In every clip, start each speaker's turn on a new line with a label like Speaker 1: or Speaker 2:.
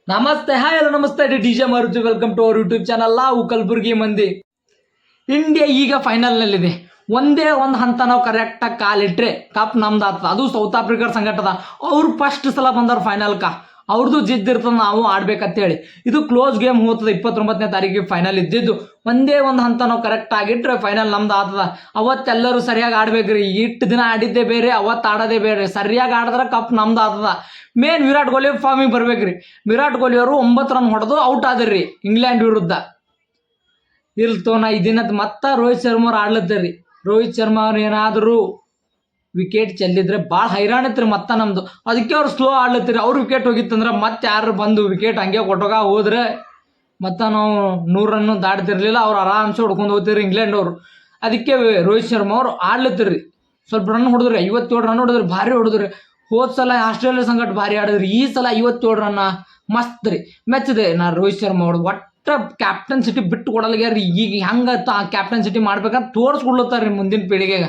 Speaker 1: ನಮಸ್ತೆ hi hello ನಮಸ್ತೆ DJ Maruti welcome to our YouTube channel. ನಾವು ಕಲಬುರಗಿ ಮಂದಿ. ಇಂಡಿಯಾ ಈಗ ಫೈನಲ್ನಲ್ಲಿದೆ. ಒಂದೇ ಒಂದು ಹಂತ ನಾವು ಕರೆಕ್ಟಾಗಿ ಕಾಲಿಟ್ರೆ ಕಪ್ ನಮ್ದು ಆಗ್ತದೆ. ಅದು ಸೌತ್ ಆಫ್ರಿಕಾ ಸಂಘಟದ ಅವ್ರು ಫಸ್ಟ್ ಸಲ ಬಂದವ್ರು ಫೈನಲ್ಕ. ಅವ್ರದ್ದು ಜಿದ್ದಿರ್ತದೆ, ನಾವು ಆಡ್ಬೇಕಂತೇಳಿ. ಇದು ಕ್ಲೋಸ್ ಗೇಮ್ ಹೋಗ್ತದೆ. 29ನೇ ತಾರೀಕಿಗೆ ಫೈನಲ್ ಇದ್ದಿದ್ದು. ಒಂದೇ ಒಂದು ಹಂತ ನಾವು ಕರೆಕ್ಟ್ ಆಗಿಟ್ರೆ ಫೈನಲ್ ನಮ್ದು ಆಗ್ತದ. ಅವತ್ತೆಲ್ಲರೂ ಸರಿಯಾಗಿ ಆಡ್ಬೇಕ್ರಿ. ಇಟ್ಟು ದಿನ ಆಡಿದ್ದೇ ಬೇರೆ, ಅವತ್ತು ಆಡೋದೇ ಬೇರೆ. ಸರಿಯಾಗಿ ಆಡಿದ್ರೆ ಕಪ್ ನಮ್ದು ಆಗ್ತದ. ಮೇನ್ ವಿರಾಟ್ ಕೊಹ್ಲಿ ಫಾರ್ಮಿಗೆ ಬರ್ಬೇಕ್ರಿ. ವಿರಾಟ್ ಕೊಹ್ಲಿ ಅವರು 9 ರನ್ ಹೊಡೆದು ಔಟ್ ಆದ್ರಿ ಇಂಗ್ಲೆಂಡ್ ವಿರುದ್ಧ. ನಾ ಇದಿನತ್ ಮತ್ತೆ ರೋಹಿತ್ ಶರ್ಮಾ ಅವ್ರು ಆಡ್ಲತ್ತರಿ. ರೋಹಿತ್ ಶರ್ಮಾ ಅವ್ರು ಏನಾದರೂ ವಿಕೆಟ್ ಚೆಲ್ಲಿದ್ರೆ ಭಾಳ ಹೈರಾಣಿತ್ರಿ ಮತ್ತೆ ನಮ್ದು. ಅದಕ್ಕೆ ಅವ್ರು ಸ್ಲೋ ಆಡ್ಲತ್ತೀರಿ. ಅವ್ರು ವಿಕೆಟ್ ಹೋಗಿತ್ತಂದ್ರೆ ಮತ್ತೆ ಯಾರು ಬಂದು ವಿಕೆಟ್ ಹಂಗೆ ಕೊಟ್ಟೋಗ ಹೋದ್ರೆ ಮತ್ತೆ ನಾವು 100 ರನ್ ದಾಡ್ತಿರ್ಲಿಲ್ಲ. ಅವ್ರು ಆರಾಮ್ಸೆ ಹೊಡ್ಕೊಂಡು ಹೋಗ್ತಿರಿ ಇಂಗ್ಲೆಂಡ್ ಅವರು. ಅದಕ್ಕೆ ರೋಹಿತ್ ಶರ್ಮಾ ಅವ್ರು ಆಡ್ಲತ್ತಿರಿ. ಸ್ವಲ್ಪ ರನ್ ಹೊಡೆದ್ರಿ, 57 ರನ್ ಹೊಡೆದ್ರಿ, ಭಾರಿ ಹೊಡೆದ್ರಿ. ಹೋದ ಸಲ ಆಸ್ಟ್ರೇಲಿಯಾ ಸಂಗಟ ಭಾರಿ ಆಡಿದ್ರಿ. ಈ ಸಲ 57 ರನ್ನ ಮಸ್ತ್ ರೀ. ಮೆಚ್ಚಿದೆ ನಾ ರೋಹಿತ್ ಶರ್ಮಾ ಅವ್ರದ್ದು. ಒಟ್ಟು ಕ್ಯಾಪ್ಟನ್ ಸಿಟಿ ಬಿಟ್ಟು ಕೊಡಲ್ಗ್ಯಾರ. ಈಗ ಹೆಂಗೆ ಆ ಕ್ಯಾಪ್ಟನ್ ಸಿಟಿ ಮಾಡ್ಬೇಕಂತ ತೋರಿಸ್ಕೊಡ್ಲತ್ತಾರ ಮುಂದಿನ ಪೀಳಿಗೆಗೆ.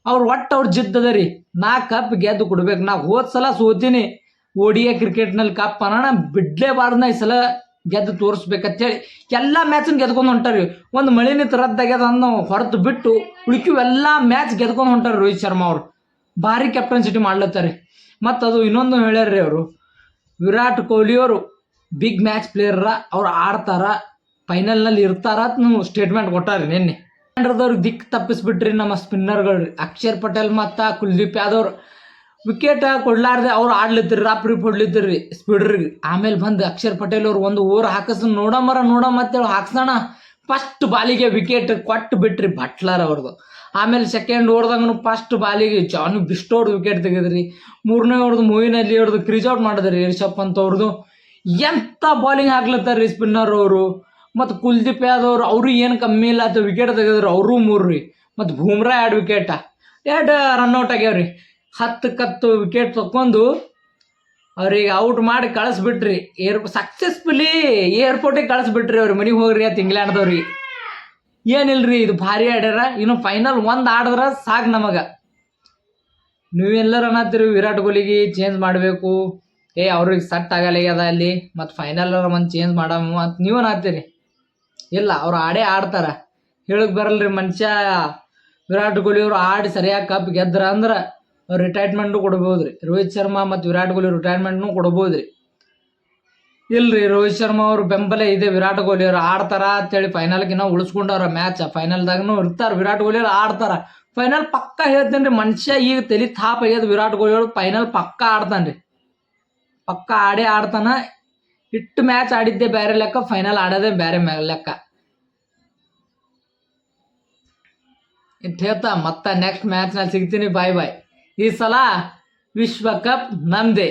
Speaker 1: ಅವ್ರು ಅವ್ರು ಜಿದ್ದದ ರೀ. ನಾ ಕಪ್ ಗೆದ್ದು ಕೊಡ್ಬೇಕು. ನಾ ಹೋದ ಸಲ ಸೋತೀನಿ ODI ಕ್ರಿಕೆಟ್ನಲ್ಲಿ ಕಪ್ ಅನ್ನೋಣ ಬಿಡ್ಲೇಬಾರ್ದು. ಈ ಸಲ ಗೆದ್ದು ತೋರಿಸ್ಬೇಕಂತೇಳಿ ಎಲ್ಲ ಮ್ಯಾಚನ್ನ ಗೆದ್ಕೊಂಡು ಹೊಂಟಾರಿ. ಒಂದು ಮಳಿನಿತ್ ರದ್ದಾಗ್ಯದ ಅನ್ನೋ ಹೊರತು ಬಿಟ್ಟು ಉಳ್ಕಿವೆಲ್ಲ ಮ್ಯಾಚ್ ಗೆದ್ಕೊಂಡು ಹೊಂಟಾರೆ ರೋಹಿತ್ ಶರ್ಮಾ ಅವರು. ಭಾರಿ ಕ್ಯಾಪ್ಟನ್ಸಿಟಿ ಮಾಡ್ಲತ್ತಾರೆ. ಮತ್ತು ಅದು ಇನ್ನೊಂದು ಹೇಳ್ಯಾರ್ರಿ ಅವರು, ವಿರಾಟ್ ಕೊಹ್ಲಿ ಅವರು ಬಿಗ್ ಮ್ಯಾಚ್ ಪ್ಲೇಯರ, ಅವ್ರು ಆಡ್ತಾರ, ಫೈನಲ್ನಲ್ಲಿ ಇರ್ತಾರ ಅಂತ ಸ್ಟೇಟ್ಮೆಂಟ್ ಕೊಟ್ಟಾರಿ ನಿನ್ನೆ. ಅವ್ರಿಗೆ ದಿಕ್ಕು ತಪ್ಪಿಸ್ಬಿಟ್ರಿ ನಮ್ಮ ಸ್ಪಿನ್ನರ್ಗಳು. ಅಕ್ಷರ್ ಪಟೇಲ್ ಮತ್ತು ಕುಲ್ದೀಪ್ ಯಾದವ್ ವಿಕೆಟ್ ಕೊಡ್ಲಾರ್ದೆ ಅವ್ರು ಆಡ್ಲಿತ್ತಿರಿ, ರಾಪ್ರಿ ಹೊಡ್ಲಿತ್ತಿರಿ ಸ್ಪೀಡ್ರಿಗೆ. ಆಮೇಲೆ ಬಂದು ಅಕ್ಷರ್ ಪಟೇಲ್ ಅವ್ರು ಒಂದು ಓವರ್ ಹಾಕಿಸ್ ನೋಡಮ್ಮತ್ತೇಳಿ ಹಾಕ್ಸೋಣ. ಫಸ್ಟ್ ಬಾಲಿಗೆ ವಿಕೆಟ್ ಕೊಟ್ಟು ಬಿಟ್ರಿ ಬಟ್ಲರ್ ಅವ್ರದ್ದು. ಆಮೇಲೆ ಸೆಕೆಂಡ್ ಓವರ್ದಾಗ ಫಸ್ಟ್ ಬಾಲಿಗೆ ಜಾನಿ ಬಿಸ್ಟೋರ್ದು ವಿಕೆಟ್ ತೆಗೆದ್ರಿ. 3ನೇ ಓವರ್ದು ಮೊಯಿನ್ ಅಲಿ ಅವ್ರದ್ದು ಕ್ರೀಜ್ ಔಟ್ ಮಾಡಿದ್ರಿ ರಿಷಬ್ ಪಂತ್ ಅವ್ರದ್ದು. ಎಂಥ ಬಾಲಿಂಗ್ ಹಾಕ್ಲತ್ತಾರ ರೀ ಸ್ಪಿನ್ನರ್ ಅವರು. ಮತ್ತು ಕುಲ್ದೀಪ್ ಯಾದವ್ ಅವರು ಏನು ಕಮ್ಮಿ ಇಲ್ಲ ಅಂತ ವಿಕೆಟ್ ತೆಗೆದ್ರು, ಅವರು 3 ರೀ. ಮತ್ತು ಬೂಮ್ರಾ 2 ವಿಕೆಟ, 2 ರನ್ಔಟ್ ಆಗ್ಯಾವ್ರಿ. 10 ವಿಕೆಟ್ ತಗೊಂಡು ಅವ್ರಿಗೆ ಔಟ್ ಮಾಡಿ ಕಳಿಸ್ಬಿಟ್ರಿ. ಸಕ್ಸಸ್ಫುಲಿ ಏರ್ಪೋರ್ಟಿಗೆ ಕಳಿಸ್ಬಿಟ್ರಿ. ಅವ್ರು ಮನೆಗೆ ಹೋಗ್ರಿ ಅಂತ ಇಂಗ್ಲೆಂಡ್ದವ್ರಿಗೆ. ಏನಿಲ್ರಿ, ಇದು ಭಾರಿ ಆಡ್ಯಾರ. ಇನ್ನು ಫೈನಲ್ ಒಂದು ಆಡಿದ್ರೆ ಸಾಕು ನಮಗೆ. ನೀವೆಲ್ಲರೂ ಅನ್ನತ್ತೀರಿ ವಿರಾಟ್ ಕೊಹ್ಲಿಗೆ ಚೇಂಜ್ ಮಾಡಬೇಕು, ಅವ್ರಿಗೆ ಸಟ್ ಆಗಲ್ಲ ಅಲ್ಲಿ, ಮತ್ತು ಫೈನಲ್ ಒಂದು ಚೇಂಜ್ ಮಾಡಮ್ಮ ಅಂತ ನೀವು ಅನ್ನತ್ತೀರಿ. ಇಲ್ಲ, ಅವ್ರು ಆಡ್ತಾರ. ಹೇಳಕ್ಕೆ ಬರಲ್ರಿ ಮನುಷ್ಯ. ವಿರಾಟ್ ಕೊಹ್ಲಿ ಅವರು ಆಡಿ ಸರಿಯಾಗಿ ಕಪ್ ಗೆದ್ರ ಅಂದ್ರೆ ಅವ್ರು ರಿಟೈರ್ಮೆಂಟು ಕೊಡ್ಬೋದು ರೀ. ರೋಹಿತ್ ಶರ್ಮಾ ಮತ್ತು ವಿರಾಟ್ ಕೊಹ್ಲಿ ರಿಟೈರ್ಮೆಂಟ್ನು ಕೊಡ್ಬೋದು ರೀ. ಇಲ್ರಿ, ರೋಹಿತ್ ಶರ್ಮಾ ಅವ್ರ ಬೆಂಬಲ ಇದೆ. ವಿರಾಟ್ ಕೊಹ್ಲಿ ಅವ್ರು ಆಡ್ತಾರ ಅಂತೇಳಿ ಫೈನಲ್ಗಿನ್ನ ಉಳಿಸ್ಕೊಂಡವ್ರ ಮ್ಯಾಚ್. ಫೈನಲ್ದಾಗೂ ಇರ್ತಾರೆ ವಿರಾಟ್ ಕೊಹ್ಲಿ ಅವ್ರು ಆಡ್ತಾರ. ಫೈನಲ್ ಪಕ್ಕ ಹೇಳ್ತೇನೆ ರೀ. ಮನುಷ್ಯ ಈಗ ತಲೆ ಥಾಪ್ ಆಗ್ಯದ. ವಿರಾಟ್ ಕೊಹ್ಲಿ ಅವ್ರು ಫೈನಲ್ ಪಕ್ಕ ಆಡ್ತಾನೆ ರೀ. ಪಕ್ಕ ಆಡ್ತಾನ. ಇಟ್ಟು ಮ್ಯಾಚ್ ಆಡಿದ್ದೆ ಬೇರೆ ಲೆಕ್ಕ, ಫೈನಲ್ ಆಡೋದೇ ಬೇರೆ ಲೆಕ್ಕ. ಇಟ್ಟು ಹೇಳ್ತಾ ಮತ್ತೆ ನೆಕ್ಸ್ಟ್ ಮ್ಯಾಚ್ನಲ್ಲಿ ಸಿಗ್ತೀನಿ. ಬಾಯ್ ಬಾಯ್. ಈ ಸಲ ವಿಶ್ವಕಪ್ ನಮ್ದೇ.